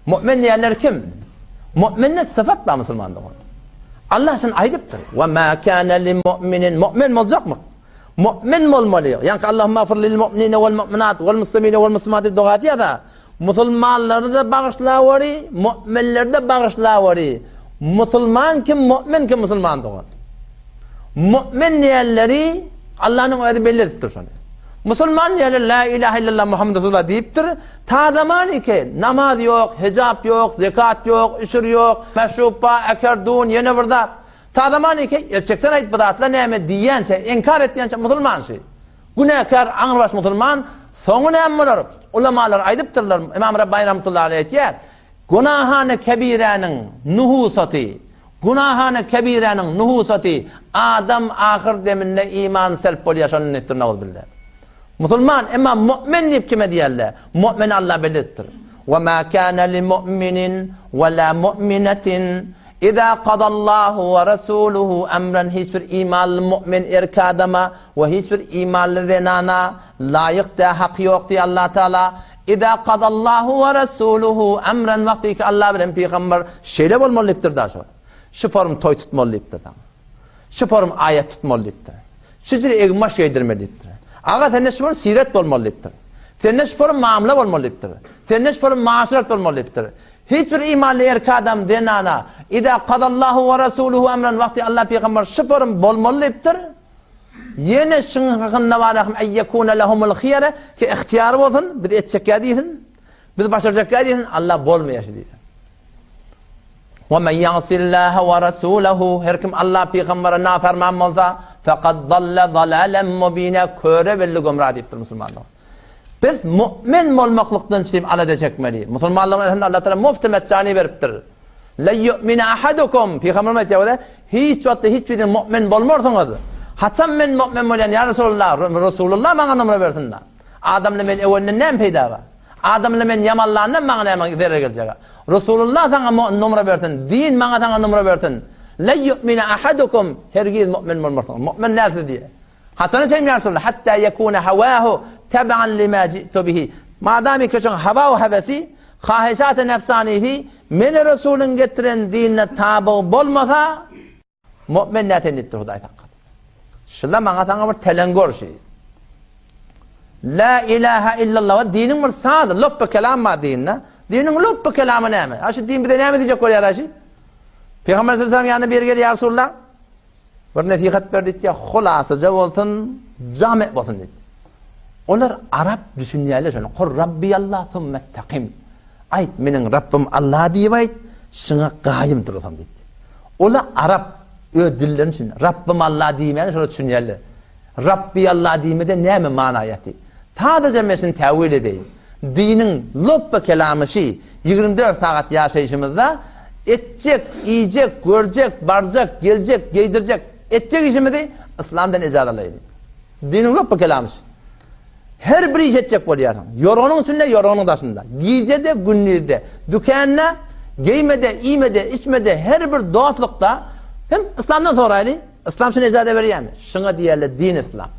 Mümin diyenler kim? Müminne sıfat var Müslümanlığı. Allah için ayıptır. Ve ma kana lil mu'minin mümin olacak mı? Mümin olmalı. Yani Allahümme afir lil mu'minine vel mu'minat vel muslimine vel muslimat duat ya da Müslümanları da bağışlayıveri, müminleri de bağışlayıveri. Müslüman kim, mümin kim Müslüman doğan. Mümin diyenleri Allah'ın ayeti belirtir sana. Müslüman diyenler la ilahe illallah Muhammed Resulullah deyiptir. Ta zaman ki namaz yok, hicab yok, zekat yok, işir yok, meşrupa, ekerdun, yeni burada. Ta zaman ki gerçekten ait bıdatla neyme diyense, inkar ettiyense Müslüman şey. Günahkar, anırbaş Müslüman, sonu neymeler? Ulamalar aydıptırlar. İmam Rabbani rahmetullahi aleyh diyer. Günahane kebirenin nuhusati, Adam ahir deminde iman selp bol yaşanın ettir nağız billah. Müslüman ama mümin deyip kime diyerler? Mümin Allah belirtir. وَمَا كَانَ لِمُؤْمِنٍ وَلَا مُؤْمِنَةٍ اِذَا قَضَ اللّٰهُ وَرَسُولُهُ اَمْرًا hiçbir imanlı mümin erkek adama ve hiçbir imanlı renana layık da hak yok diye Allah Teala اِذَا قَضَ اللّٰهُ وَرَسُولُهُ اَمْرًا vakti ki Allah bilen peygamber şeyle olmalıdır da şu form toy tutmalıdır da. Şu form ayet tutmalıdır. Şu ciri egmaş yedirmelidir. Ağa tenneş form siret olmalıdır. Tenneş form muamele olmalıdır. Tenneş form maşeret olmalıdır. Hiçbir imanlı erkek adam denana اِذَا قَضَ اللّٰهُ وَرَسُولُهُ اَمْرًا vakti Allah peygamber şu form olmalıdır. Yine şunun hakkında var en yekuna lahumul khiyara ki ihtiyar olsun, biz edecek yadisin, biz başaracak yadisin, Allah bolmayacak diyor. Ve men ya'sillaha ve rasulahu, her kim Allah peygambere naferman olsa faqad dalla dalalan mubina, köre belli gumrah deyiptir Müslümanlar. Biz mümin olmaklıktan çıkıp alada çekmeliyiz. Müslümanlığın elhamdülillah Allah Teala muftemet cani veriptir. La yu'minu ahadukum, peygamberimiz diyor hiç vakitte hiçbir mümin olmursunuz. Haçan men mümin olan ya Resulullah bana numara versin da. Adamla men evvelinden peyda var. Adamla men yamallarından bana ne verir gelecek. Resulullah sana numara versin. Din bana sana numara versin. La yu'minu ahadukum, hergiz mümin olmursun. Mümin nasıl diye. Haçan sen ya Resulullah hatta yekuna havahu taban lima ji'tu bihi. Madami ki hava ve hevesi, khahişat-ı nefsanihi men Resulün getiren dinine tabi olmasa mümin ne tenittir Huday takkad. Şulla bana sana bir telengor şey. La ilahe illallah. Dinin bir sağdı. Loppa kelam var dinine. Dinin loppa kelamı ne mi? Aşı din bir de ne mi diyecek oluyor aşı? Peygamber sallallahu aleyhi ve sellem yanına bir gel ya Resulullah. Bir nasihat verdik ya. Hulasıca olsun, cami olsun dedi. Onlar Arap düşünüyorlar şunu. Kul Rabbiyallah thumme istakim. Ayt benim Rabbim Allah deyip ayt. Şuna gayim durursan dedi. Onlar Arap dillerin için Rabbim Allah diymeyen şöyle düşünüyorlar. Rabbi Allah diyemede ne mi manayeti? Sadece mesin tevil edeyim. Dinin loppa kelamı şey 24 saat yaşayışımızda edecek, yiyecek, görecek, baracak, gelecek, giydirecek, edecek işimizi İslam'dan icazet alayım. Dinin loppa kelamı şey. Her bir iş edecek oluyor. Yoronun üstünde, yoronun dışında. Giyecede, günlüğünde, dükkanına, giymede, iymede, içmede, her bir doğatlıkta hem İslam'dan sonra İslam için icazet veriyor mu? Şuna diyorlar din İslam.